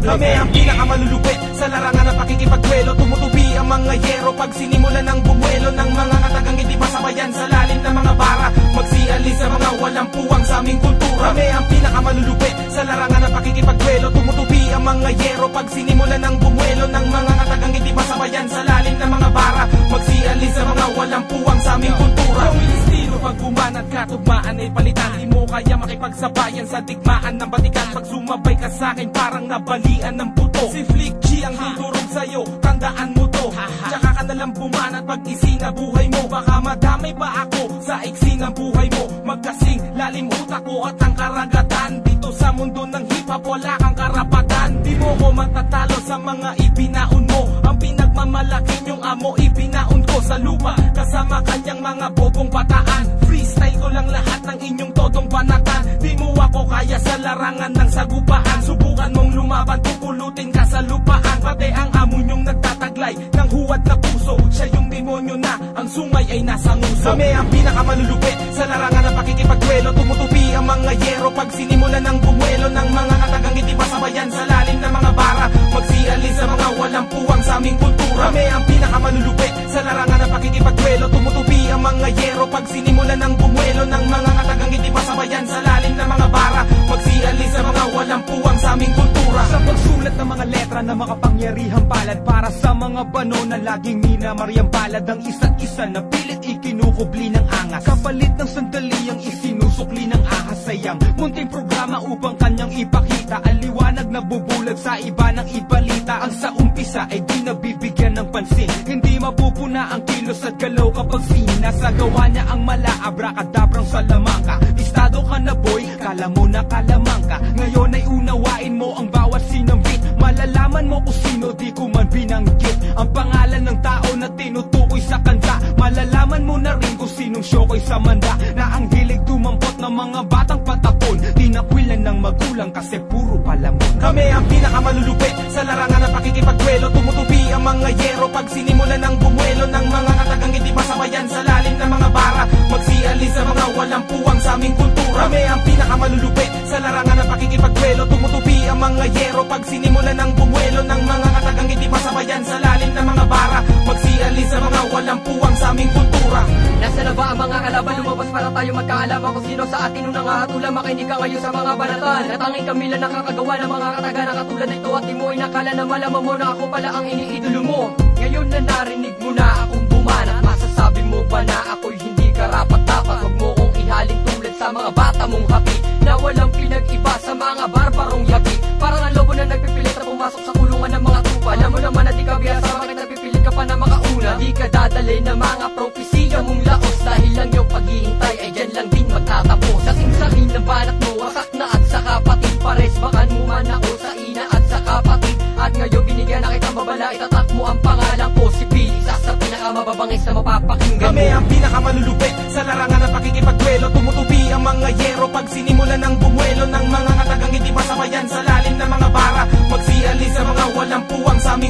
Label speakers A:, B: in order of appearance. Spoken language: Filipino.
A: Kami ang pinakamalulupit sa larangan ng pakikipagduelo. Tumutubi ang mga yero pag sinimulan ng bumuelo ng mga katagang hindi masabayan sa lalim ng mga bara. Magsialis sa mga walang puwang sa aming kultura. Kami ang pinakamalulupit sa larangan ng pakikipagduelo. Tumutubi ang mga yero pag sinimulan ng bumuelo ng mga katagang hindi masabayan sa lalim ng mga bara. Magsialis sa mga walang puwang sa aming kultura. Gawin estilo pag bumanat katugmaan ay palitan. Di mo kaya makipagsabayan sa digmaan ng batikan. Pag sumabay ka sa'kin parang nabalian ng buto. Si Flick G ang tuturog sa'yo, tandaan mo to. Tsaka ka nalang bumanat pag isinabuhay mo. Baka madamay pa ako sa iksi ng buhay mo. Magkasing lalim utak ko at ang karagatan. Dito sa mundo ng hip-hop wala kang karapatan. Di mo ko matatalo sa mga ibinaon mo. Ang pinagmamalaki yung amo ibinaon ko sa lupa. Kasama kanyang mga bobong bataan. Freestyle ko lang lahat ng inyong todong banatan. Di mo ako kaya sa larangan ng sagupaan. Subukan mong lumaban, pupulutin ka sa lupaan. Pati ang amo nyong nagtataglay ng huwad na puso. Siya yung demonyo na ang sungay ay nasa nguso. Kami ang pinakamalulupit sa larangan ng pakikipagduelo. Tumutubi ang mga yero pag sinimulan ng bumuelo ng mga katagang hindi masabayan sa lalim ng mga bara. Magsialis sa mga walang puwang sa aming kultura. Kami ang pinakamalulupit sa larangan ng pakikipagduelo. Tumutubi ang mga yero pag sinimulan ng bumuelo ng mga katagang hindi masabayan sa lalim ng mga bara. Magsialis sa mga walang puwang sa aming kultura.
B: Sa pagsulat ng mga letra na makapangyarihang palad para sa mga bano na laging minamaryang palad ang isa't isa na pilit ikinukubli ng angas. Kapalit ng sandali ang isinusukli ng ahas. Sayang munting programa upang kanyang ipakita ang liwanag na bubulag sa iba ng ibalita. Ang sa umpisa ay di nabibigyan ng pansin. Hindi mapupuna ang kilos at galaw kapag sinasagawa niya ang mala abracadabrang salamangka. Listado ka na boy, kala mo na kalamang ka. Ngayon ay unawain mo ang bawat sinambit. Malalaman mo kung sino di ko man binanggit. Ang pangalan ng tao na tinutukoy sa kanta. Malalaman mo na rin kung sinong syokoy sa manda. Na ang hilig tumampot ng mga batang patapon. Tinakwilan ng magulang kasi puro palamon.
A: Kami ang pinakamalulupit sa larangan ng pakikipagduelo. Tumutubi ang mga yero pag sinimulan ng bumuelo ng mga katagang hindi masabayan sa lalim ng mga bara. Magsialis sa mga walang puwang sa aming kultura. Kami ang pinakamalulupit sa larangan ng pakikipagduelo. Tumutubi ang mga yero pag sinimulan ng bumuelo ng mga katagang hindi masabayan sa lalim ng mga bara. Magsialis sa mga walang puwang sa aming kultura.
C: Nasa na ba ang mga kalaban? Lumabas para tayo magkaalaman kung sino sa atin nung nangahatulan. Makinig ka ngayon sa mga banatan. Natanging kami lang nakakagawa ng mga kataga na katulad nito. At di mo inakala na malaman mo na ako pala ang iniidolo mo. Ngayon na narinig mo na akong bumanat. Masasabi mo ba na ako'y hindi karapat-dapat? Huwag mo kong ihalin tulad sa mga bata mong hapi na walang pinag-iba sa mga barbarong yabi. Parang ang lobo na nagpipilit na pumasok sa kulungan ng mga tupa. Alam mo naman na di ka biyasa, bakit nagpipilit ka pa na makauna? Di ka dadalhin ng mga propesiya mong laos. Dahil lang yung paghihintay ay dyan lang din magtatapos. Sa singsakin ng banat mo, wasak na at sa kapatid. Pares bakan mo man ako sa ina at sa kapatid. At ngayon binigyan na kitang babala, itatak mo ang pangalan ko. Si Pili, sa pinakamababangis na mapapakinggan mo.
A: Kami ang pinakamalulupit sa larangan ng pakikipagduelo. Tumutubi ang mga yero pag sinimulan ng bumuelo ng mga katagang hindi masabayan sa lalim ng mga bara. Magsialis sa mga walang puwang sa aming